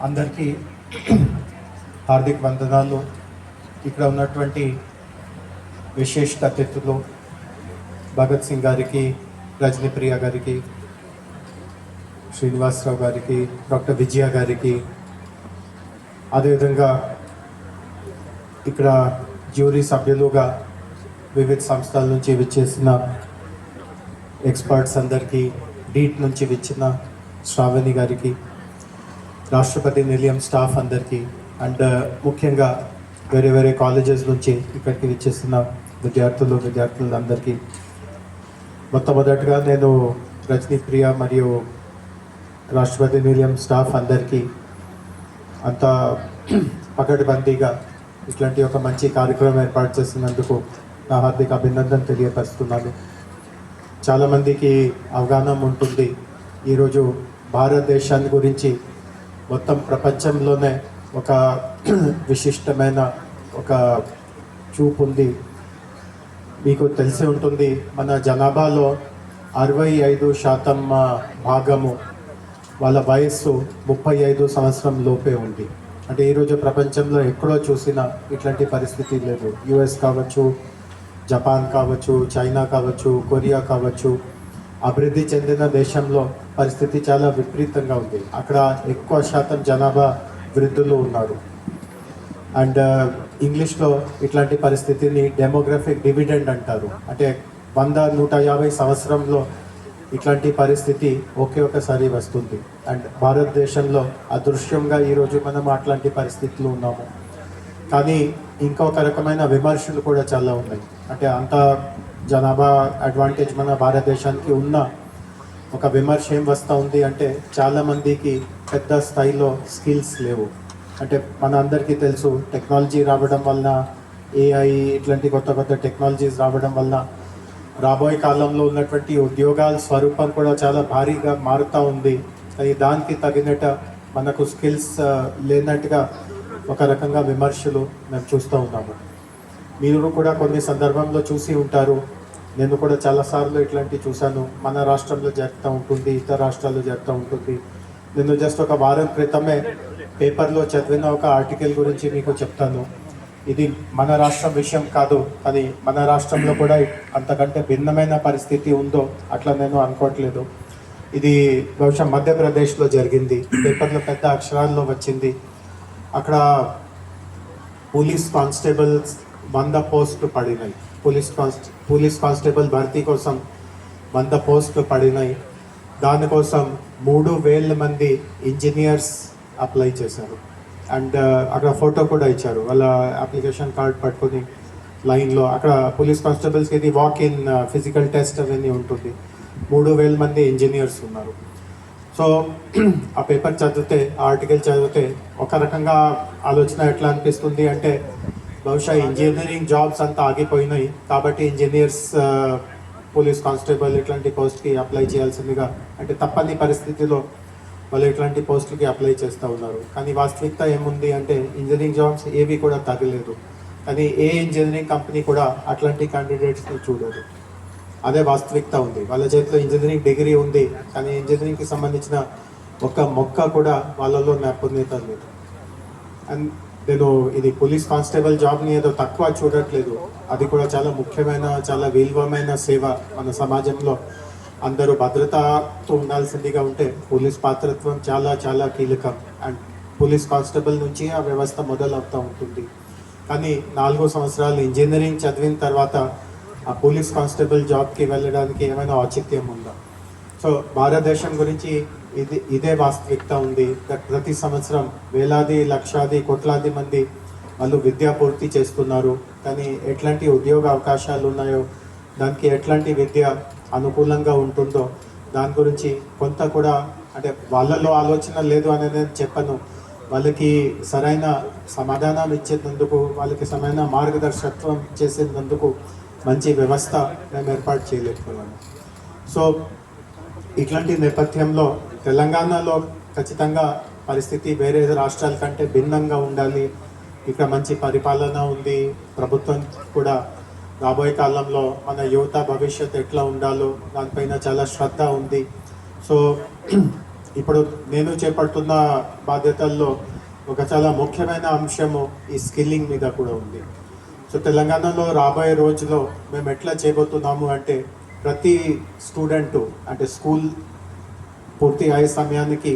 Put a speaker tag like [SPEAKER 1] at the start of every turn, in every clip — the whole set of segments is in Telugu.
[SPEAKER 1] అందరికీ హార్దిక వందనాలు. ఇక్కడ ఉన్నటువంటి విశేష అతిథులు భగత్ సింగ్ గారికి, రజనీప్రియ గారికి, శ్రీనివాసరావు గారికి, డాక్టర్ విజయ గారికి, అదేవిధంగా ఇక్కడ జ్యూరీ సభ్యులుగా వివిధ సంస్థల నుంచి విచ్చేసిన ఎక్స్పర్ట్స్ అందరికీ, డీట్ నుంచి విచ్చిన శ్రావణి గారికి, రాష్ట్రపతి నిలయం స్టాఫ్ అందరికీ, అండ్ ముఖ్యంగా వేరే వేరే కాలేజెస్ నుంచి ఇక్కడికి విచ్చేసిన విద్యార్థులందరికీ మొట్టమొదటిగా నేను రజనీప్రియ మరియు రాష్ట్రపతి నిలయం స్టాఫ్ అందరికీ అంత పకడ్బందీగా ఇట్లాంటి ఒక మంచి కార్యక్రమం ఏర్పాటు చేసినందుకు నా హార్దిక అభినందన తెలియపరుస్తున్నాను. చాలామందికి అవగాహన ఉంటుంది, ఈరోజు భారతదేశాన్ని గురించి మొత్తం ప్రపంచంలోనే ఒక విశిష్టమైన ఒక చూపు ఉంది. మీకు తెలిసి ఉంటుంది, మన జనాభాలో 65% భాగము వాళ్ళ వయస్సు 35 సంవత్సరం లోపే ఉంది. అంటే ఈరోజు ప్రపంచంలో ఎక్కడో చూసినా ఇట్లాంటి పరిస్థితి లేదు. యుఎస్ కావచ్చు, జపాన్ కావచ్చు, చైనా కావచ్చు, కొరియా కావచ్చు, అభివృద్ధి చెందిన దేశంలో పరిస్థితి చాలా విపరీతంగా ఉంది. అక్కడ ఎక్కువ శాతం జనాభా వృద్ధులు ఉన్నారు. అండ్ ఇంగ్లీష్లో ఇట్లాంటి పరిస్థితిని డెమోగ్రఫిక్ డివిడెండ్ అంటారు. అంటే 100-150 సంవత్సరంలో ఇట్లాంటి పరిస్థితి ఒకసారి వస్తుంది. అండ్ భారతదేశంలో అదృశ్యంగా ఈరోజు మనం అట్లాంటి పరిస్థితులు ఉన్నాము. కానీ ఇంకొక రకమైన విమర్శలు కూడా చాలా ఉన్నాయి. అంటే అంత జనాభా అడ్వాంటేజ్ మన భారతదేశానికి ఉన్న ఒక విమర్శ ఏం వస్తూ ఉంది అంటే, చాలామందికి పెద్ద స్థాయిలో స్కిల్స్ లేవు. అంటే మన అందరికీ తెలుసు, టెక్నాలజీ రావడం వలన, ఏఐ ఇట్లాంటి కొత్త కొత్త టెక్నాలజీస్ రావడం వలన రాబోయే కాలంలో ఉన్నటువంటి ఉద్యోగాల స్వరూపం కూడా చాలా భారీగా మారుతూ ఉంది. అది దానికి తగినట్ట మనకు స్కిల్స్ లేనట్టుగా ఒక రకంగా విమర్శలు మేము చూస్తూ ఉన్నాము. మీరు కూడా కొన్ని సందర్భంలో చూసి ఉంటారు, నేను కూడా చాలాసార్లు ఇట్లాంటివి చూశాను. మన రాష్ట్రంలో జరుగుతూ ఉంటుంది, ఇతర రాష్ట్రాల్లో జరుగుతూ ఉంటుంది. నేను జస్ట్ ఒక వారం క్రితమే పేపర్లో చదివిన ఒక ఆర్టికల్ గురించి మీకు చెప్తాను. ఇది మన రాష్ట్రం విషయం కాదు, కానీ మన రాష్ట్రంలో కూడా అంతకంటే భిన్నమైన పరిస్థితి ఉందో అట్లా నేను అనుకోవట్లేదు. ఇది బహుశా మధ్యప్రదేశ్లో జరిగింది. పేపర్లో పెద్ద అక్షరాల్లో వచ్చింది. అక్కడ పోలీస్ కానిస్టేబుల్స్ 100 పోస్టులు పడినాయి. పోలీస్ కానిస్టేబుల్ భర్తీ కోసం 100 పోస్టులు పడినాయి. దానికోసం 3000 మంది ఇంజనీర్స్ అప్లై చేశారు. అండ్ అక్కడ ఫోటో కూడా ఇచ్చారు, వాళ్ళ అప్లికేషన్ కార్డ్ పట్టుకొని లైన్లో. అక్కడ పోలీస్ కానిస్టేబుల్స్కి ఇది వాక్ ఇన్ ఫిజికల్ టెస్ట్ అవన్నీ ఉంటుంది. 3000 మంది ఇంజనీర్స్ ఉన్నారు. సో ఆ పేపర్ చదివితే, ఆ ఆర్టికల్ చదివితే ఒక రకంగా ఆలోచన ఎట్లా అనిపిస్తుంది అంటే, బహుశా ఇంజనీరింగ్ జాబ్స్ అంతా ఆగిపోయినాయి కాబట్టి ఇంజనీర్స్ పోలీస్ కానిస్టేబుల్ ఇట్లాంటి పోస్ట్కి అప్లై చేయాల్సిందిగా, అంటే తప్పని పరిస్థితిలో వాళ్ళు ఇట్లాంటి పోస్టులకి అప్లై చేస్తూ ఉన్నారు. కానీ వాస్తవికత ఏముంది అంటే, ఇంజనీరింగ్ జాబ్స్ ఏవి కూడా తగ్గలేదు. కానీ ఏ ఇంజనీరింగ్ కంపెనీ కూడా అట్లాంటి క్యాండిడేట్స్ని చూడదు. అదే వాస్తవికత ఉంది. వాళ్ళ చేతిలో ఇంజనీరింగ్ డిగ్రీ ఉంది, కానీ ఇంజనీరింగ్కి సంబంధించిన ఒక మొక్క కూడా వాళ్ళలో నైపుణ్యత లేదు. అండ్ నేను ఇది పోలీస్ కానిస్టేబుల్ జాబ్ని ఏదో తక్కువ చూడట్లేదు. అది కూడా చాలా ముఖ్యమైన, చాలా విలువమైన సేవ. మన సమాజంలో అందరూ భద్రతతో ఉండాల్సిందిగా ఉంటే పోలీస్ పాత్రత్వం చాలా చాలా కీలకం. అండ్ పోలీస్ కానిస్టేబుల్ నుంచి ఆ వ్యవస్థ మొదలవుతూ ఉంటుంది. కానీ 4 సంవత్సరాలు ఇంజనీరింగ్ చదివిన తర్వాత ఆ పోలీస్ కానిస్టేబుల్ జాబ్కి వెళ్ళడానికి ఏమైనా ఔచిత్యం ఉందా? సో భారతదేశం గురించి ఇదే వాస్తవికత ఉంది. ప్రతి సంవత్సరం వేలాది, లక్షాది, కోట్లాది మంది వాళ్ళు విద్య పూర్తి చేస్తున్నారు. కానీ ఎట్లాంటి ఉద్యోగ అవకాశాలు ఉన్నాయో, దానికి ఎట్లాంటి విద్య అనుకూలంగా ఉంటుందో దాని గురించి కొంత కూడా, అంటే వాళ్ళలో ఆలోచన లేదు అనేది నేను చెప్పను. వాళ్ళకి సరైన సమాధానం ఇచ్చేందుకు, వాళ్ళకి సరైన మార్గదర్శకత్వం చేసేందుకు మంచి వ్యవస్థ మేము ఏర్పాటు చేయలేకపోయాము. సో ఇట్లాంటి నేపథ్యంలో తెలంగాణలో ఖచ్చితంగా పరిస్థితి వేరే రాష్ట్రాల కంటే భిన్నంగా ఉండాలి. ఇక్కడ మంచి పరిపాలన ఉంది. ప్రభుత్వం కూడా రాబోయే కాలంలో మన యువత భవిష్యత్తు ఎట్లా ఉండాలో దానిపైన చాలా శ్రద్ధ ఉంది. సో ఇప్పుడు నేను చేపడుతున్న బాధ్యతల్లో ఒక చాలా ముఖ్యమైన అంశము ఈ స్కిల్లింగ్ మీద కూడా ఉంది. సో తెలంగాణలో రాబోయే రోజులో మేము ఎట్లా చేయబోతున్నాము అంటే ప్రతి స్టూడెంటు అంటే స్కూల్ పూర్తి అయ్యే సమయానికి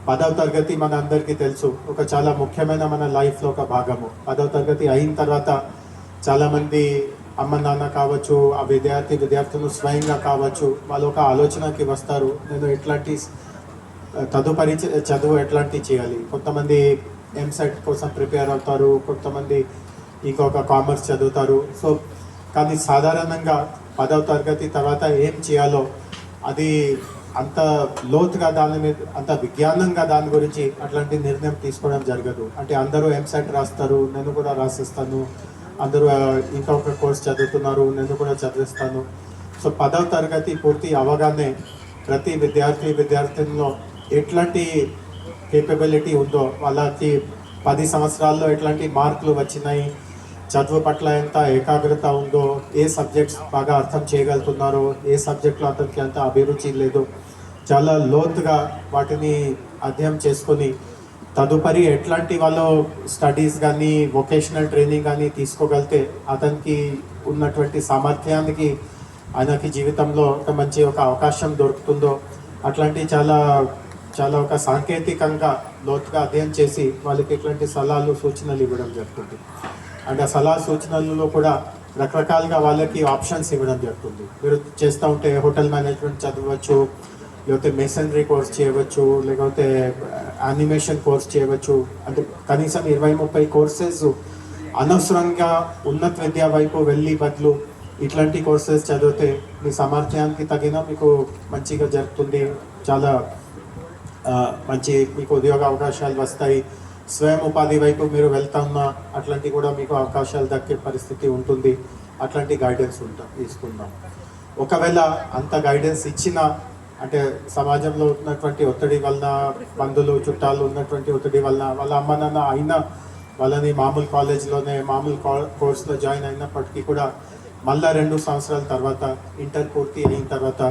[SPEAKER 1] 10వ తరగతి మన అందరికీ తెలుసు ఒక చాలా ముఖ్యమైన మన లైఫ్లో ఒక భాగము. 10వ తరగతి అయిన తర్వాత చాలామంది అమ్మ నాన్న కావచ్చు, ఆ విద్యార్థులు స్వయంగా కావచ్చు, వాళ్ళు ఒక ఆలోచనకి వస్తారు, నేను ఎట్లాంటి తదుపరి చదువు ఎట్లాంటి చేయాలి. కొంతమంది ఎంసెట్ కోసం ప్రిపేర్ అవుతారు, కొంతమంది ఇంకొక కామర్స్ చదువుతారు. సో కానీ సాధారణంగా 10వ తరగతి తర్వాత ఏం చేయాలో అది అంత లోతుగా దాని మీద అంత విజ్ఞానంగా దాని గురించి అట్లాంటి నిర్ణయం తీసుకోవడం జరగదు. అంటే అందరూ ఎంసెట్ రాస్తారు, నేను కూడా రాసిస్తాను, అందరూ ఇంకొక కోర్స్ చదువుతున్నారు, నేను కూడా చదివిస్తాను. సో 10వ తరగతి పూర్తి అవగానే ప్రతి విద్యార్థినిలో ఎట్లాంటి కేపబిలిటీ ఉందో, వాళ్ళకి 10 సంవత్సరాల్లో ఎట్లాంటి మార్కులు వచ్చినాయి, చదువు పట్ల ఎంత ఏకాగ్రత ఉందో, ఏ సబ్జెక్ట్స్ బాగా అర్థం చేయగలుగుతున్నారో, ఏ సబ్జెక్ట్లో అతనికి అంత అభిరుచి లేదో, చాలా లోతుగా వాటిని అధ్యయనం చేసుకొని తదుపరి ఎట్లాంటి వాళ్ళు స్టడీస్ కానీ వొకేషనల్ ట్రైనింగ్ కానీ తీసుకోగలిగితే అతనికి ఉన్నటువంటి సామర్థ్యానికి ఆయనకి జీవితంలో ఒక మంచి ఒక అవకాశం దొరుకుతుందో, అట్లాంటి చాలా చాలా ఒక సాంకేతికంగా లోతుగా అధ్యయనం చేసి వాళ్ళకి ఎట్లాంటి సలహాలు సూచనలు ఇవ్వడం జరుగుతుంది. అండ్ ఆ సలహా సూచనలలో కూడా రకరకాలుగా వాళ్ళకి ఆప్షన్స్ ఇవ్వడం జరుగుతుంది. మీరు చేస్తూ ఉంటే హోటల్ మేనేజ్మెంట్ చదవచ్చు, లేకపోతే మెసనరీ కోర్స్ చేయవచ్చు, లేకపోతే యానిమేషన్ కోర్స్ చేయవచ్చు. అంటే కనీసం 20-30 కోర్సెస్ అనవసరంగా ఉన్నత విద్య వైపు వెళ్ళి బదులు ఇట్లాంటి కోర్సెస్ చదివితే మీ సామర్థ్యానికి తగిన మీకు మంచిగా జరుగుతుంది, చాలా మంచి మీకు ఉద్యోగ అవకాశాలు వస్తాయి, స్వయం ఉపాధి వైపు మీరు వెళ్తున్నా అట్లాంటి కూడా మీకు అవకాశాలు దక్కే పరిస్థితి ఉంటుంది. అట్లాంటి గైడెన్స్ తీసుకుందాం. ఒకవేళ అంత గైడెన్స్ ఇచ్చినా అంటే సమాజంలో ఉన్నటువంటి ఒత్తిడి వలన, బంధువులు చుట్టాలు ఉన్నటువంటి ఒత్తిడి వలన వాళ్ళ అమ్మ నాన్న అయినా వాళ్ళని మామూలు కాలేజ్లోనే మామూలు కోర్సులో జాయిన్ అయినప్పటికీ కూడా మళ్ళా 2 సంవత్సరాల తర్వాత ఇంటర్ పూర్తి అయిన తర్వాత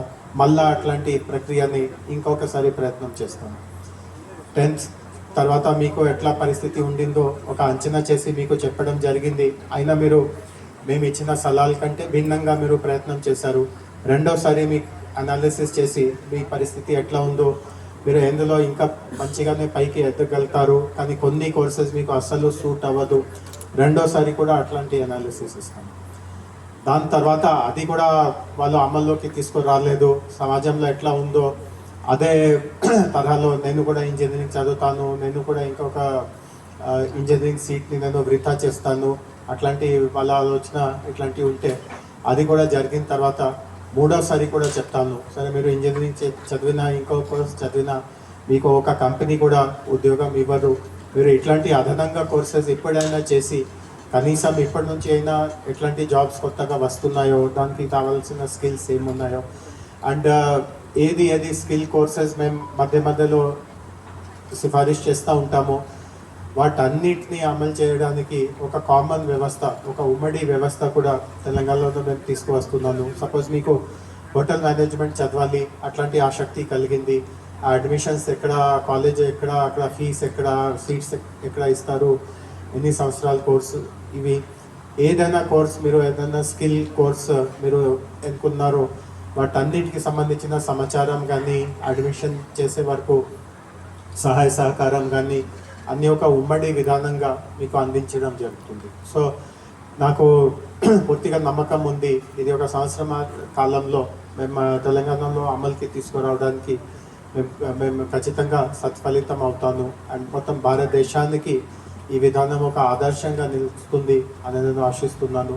[SPEAKER 1] మళ్ళా అట్లాంటి ప్రక్రియని ఇంకొకసారి ప్రయత్నం చేస్తాను. 10th తర్వాత మీకు ఎట్లా పరిస్థితి ఉండిందో ఒక అంచనా చేసి మీకు చెప్పడం జరిగింది. అయినా మీరు మేము ఇచ్చిన సలహాల కంటే భిన్నంగా మీరు ప్రయత్నం చేశారు. రెండోసారి మీ అనాలిసిస్ చేసి మీ పరిస్థితి ఎట్లా ఉందో, మీరు ఎందులో ఇంకా మంచిగానే పైకి ఎదగలుగుతారు, కానీ కొన్ని కోర్సెస్ మీకు అస్సలు సూట్ అవ్వదు, రెండోసారి కూడా అట్లాంటి అనాలిసిస్ ఇస్తాను. దాని తర్వాత అది కూడా వాళ్ళు అమల్లోకి తీసుకురాలేదు, సమాజంలో ఎట్లా ఉందో అదే తరహాలో నేను కూడా ఇంజనీరింగ్ చదువుతాను, నేను కూడా ఇంకొక ఇంజనీరింగ్ సీట్ని నేను వృధా చేస్తాను, అట్లాంటి వాళ్ళ ఆలోచన ఇట్లాంటివి ఉంటే అది కూడా జరిగిన తర్వాత మూడోసారి కూడా చెప్తాను, సరే మీరు ఇంజనీరింగ్ చదివినా ఇంకో కోర్స్ చదివినా మీకు ఒక కంపెనీ కూడా ఉద్యోగం ఇవ్వదు, మీరు ఇట్లాంటి అదనంగా కోర్సెస్ ఎప్పుడైనా చేసి కనీసం ఇప్పటి నుంచి అయినా ఎట్లాంటి జాబ్స్ కొత్తగా వస్తున్నాయో, దానికి కావాల్సిన స్కిల్స్ ఏమున్నాయో, అండ్ ఏది స్కిల్ కోర్సెస్ మేము మధ్యలో సిఫారిష్ చేస్తూ ఉంటామో వాటన్నిటిని అమలు చేయడానికి ఒక కామన్ వ్యవస్థ, ఒక ఉమ్మడి వ్యవస్థ కూడా తెలంగాణలో మేము తీసుకువస్తున్నాను. సపోజ్ మీకు హోటల్ మేనేజ్మెంట్ చదవాలి అట్లాంటి ఆసక్తి కలిగింది, ఆ అడ్మిషన్స్ ఎక్కడ, కాలేజ్ ఎక్కడ, అక్కడ ఫీస్ ఎక్కడ, సీట్స్ ఎక్కడ ఇస్తారు, ఎన్ని సంవత్సరాల కోర్సు, ఇవి ఏదైనా కోర్స్ మీరు ఏదైనా స్కిల్ కోర్స్ మీరు ఎన్నుకున్నారో వాటన్నిటికి సంబంధించిన సమాచారం కానీ అడ్మిషన్ చేసే వరకు సహాయ సహకారం కానీ అన్నీ ఒక ఉమ్మడి విధానంగా మీకు అందించడం జరుగుతుంది. సో నాకు పూర్తిగా నమ్మకం ఉంది, ఇది ఒక సంవత్సరం కాలంలో మేము తెలంగాణలో అమలుకి తీసుకురావడానికి మేము ఖచ్చితంగా సత్ఫలితం అవుతాను. అండ్ మొత్తం భారతదేశానికి ఈ విధానం ఒక ఆదర్శంగా నిలుస్తుంది అని నేను ఆశిస్తున్నాను.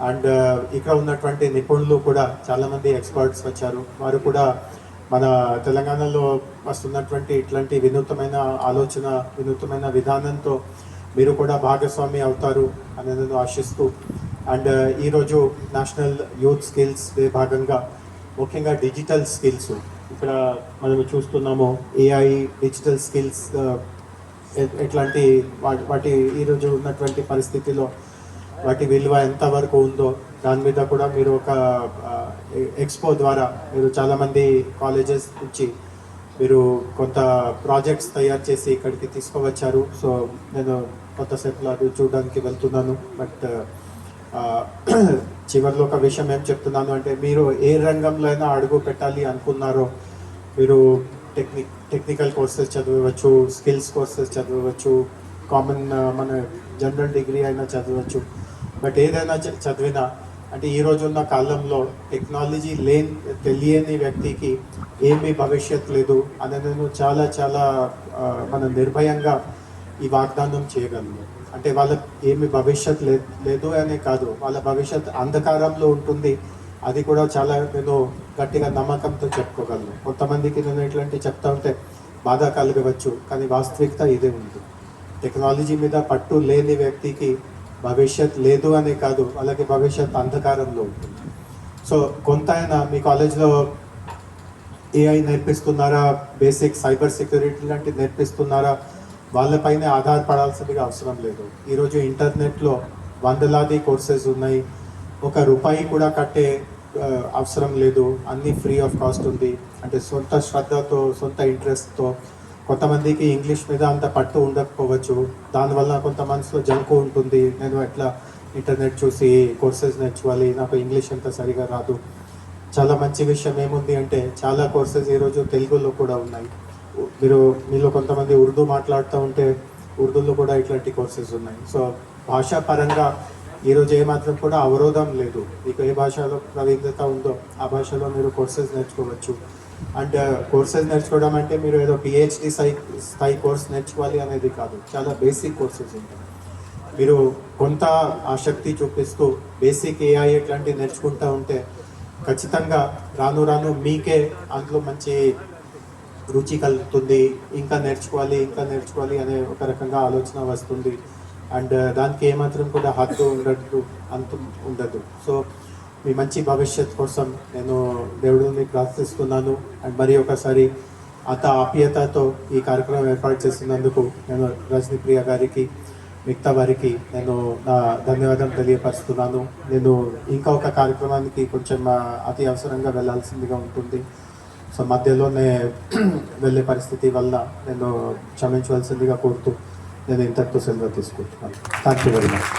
[SPEAKER 1] అండ్ ఇక్కడ ఉన్నటువంటి నిపుణులు కూడా చాలామంది ఎక్స్పర్ట్స్ వచ్చారు, వారు కూడా మన తెలంగాణలో వస్తున్నటువంటి ఇట్లాంటి వినూత్నమైన ఆలోచన, వినూత్నమైన విధానంతో మీరు కూడా భాగస్వామి అవుతారు అని నేను ఆశిస్తూ, అండ్ ఈరోజు నేషనల్ యూత్ స్కిల్స్ డే భాగంగా ముఖ్యంగా డిజిటల్ స్కిల్స్ ఇక్కడ మనం చూస్తున్నాము, ఏఐ డిజిటల్ స్కిల్స్ ఎట్లాంటి వాటి ఈరోజు ఉన్నటువంటి పరిస్థితిలో వాటి విలువ ఎంతవరకు ఉందో దాని మీద కూడా మీరు ఒక ఎక్స్పో ద్వారా మీరు చాలామంది కాలేజెస్ నుంచి మీరు కొంత ప్రాజెక్ట్స్ తయారు చేసి ఇక్కడికి తీసుకువచ్చారు. సో నేను కొంతసేపులో అది చూడడానికి వెళ్తున్నాను. బట్ చివరిలో ఒక విషయం ఏం చెప్తున్నాను అంటే, మీరు ఏ రంగంలో అయినా అడుగు పెట్టాలి అనుకున్నారో, మీరు టెక్నికల్ కోర్సెస్ చదవచ్చు, స్కిల్స్ కోర్సెస్ చదవచ్చు, కామన్ మన జనరల్ డిగ్రీ అయినా చదవచ్చు. బట్ ఏదైనా చదివినా అంటే ఈ రోజున్న కాలంలో టెక్నాలజీ తెలియని వ్యక్తికి ఏమీ భవిష్యత్ లేదు అని నేను చాలా చాలా మనం నిర్భయంగా ఈ వాగ్దానం చేయగలను. అంటే వాళ్ళకి ఏమి భవిష్యత్ లేదు అనే కాదు, వాళ్ళ భవిష్యత్ అంధకారంలో ఉంటుంది. అది కూడా చాలా నేను గట్టిగా నమ్మకంతో చెప్పుకోగలను. కొంతమందికి నేను ఇట్లాంటి చెప్తా ఉంటే బాధ కలగవచ్చు, కానీ వాస్తవికత ఇదే ఉంది. టెక్నాలజీ మీద పట్టు లేని వ్యక్తికి భవిష్యత్ లేదు అనే కాదు, వాళ్ళకి భవిష్యత్ అంధకారంలో ఉంటుంది. సో కొంత అయినా మీ కాలేజ్లో ఏఐ నేర్పిస్తున్నారా, బేసిక్ సైబర్ సెక్యూరిటీ లాంటివి నేర్పిస్తున్నారా, వాళ్ళపైనే ఆధారపడాల్సిందిగా అవసరం లేదు. ఈరోజు ఇంటర్నెట్లో వందలాది కోర్సెస్ ఉన్నాయి. ₹1 కూడా కట్టే అవసరం లేదు, అన్నీ ఫ్రీ ఆఫ్ కాస్ట్ ఉంది. అంటే సొంత శ్రద్ధతో, సొంత ఇంట్రెస్ట్తో. కొంతమందికి ఇంగ్లీష్ మీద అంత పట్టు ఉండకపోవచ్చు, దానివల్ల కొంత మనసులో జంకు ఉంటుంది. నేను ఎట్లా ఇంటర్నెట్ చూసి కోర్సెస్ నేర్చుకోవాలి, నాకు ఇంగ్లీష్ అంత సరిగా రాదు. చాలా మంచి విషయం ఏముంది అంటే, చాలా కోర్సెస్ ఈరోజు తెలుగులో కూడా ఉన్నాయి. మీలో కొంతమంది ఉర్దూ మాట్లాడుతూ ఉంటే ఉర్దూలో కూడా ఇట్లాంటి కోర్సెస్ ఉన్నాయి. సో భాషా పరంగా ఈరోజు ఏమాత్రం కూడా అవరోధం లేదు. మీకు ఏ భాషలో ప్రవీణత ఉందో ఆ భాషలో మీరు కోర్సెస్ నేర్చుకోవచ్చు. అండ్ కోర్సెస్ నేర్చుకోవడం అంటే మీరు ఏదో PhD స్థాయి కోర్స్ నేర్చుకోవాలి అనేది కాదు, చాలా బేసిక్ కోర్సెస్ ఉంటాయి. మీరు కొంత ఆసక్తి చూపిస్తూ బేసిక్ AI ఇట్లాంటివి నేర్చుకుంటూ ఉంటే ఖచ్చితంగా రాను రాను మీకే అందులో మంచి రుచి కలుగుతుంది. ఇంకా నేర్చుకోవాలి అనే ఒక రకంగా ఆలోచన వస్తుంది. అండ్ దానికి ఏమాత్రం కూడా హద్దు ఉండదు. సో మీ మంచి భవిష్యత్ కోసం నేను దేవుడిని ప్రార్థిస్తున్నాను. అండ్ మరి ఒకసారి అంత ఆప్యాయతతో ఈ కార్యక్రమం ఏర్పాటు చేసినందుకు నేను రజనీప్రియ గారికి, మిగతా వారికి నేను నా ధన్యవాదం తెలియపరుస్తున్నాను. నేను ఇంకా ఒక కార్యక్రమానికి కొంచెం అతి అవసరంగా వెళ్ళాల్సిందిగా ఉంటుంది. సో మధ్యలోనే వెళ్ళే పరిస్థితి వల్ల నేను క్షమించవలసిందిగా కోరుతూ నేను ఇంతటితో సెలవు తీసుకుంటున్నాను. Thank you very much.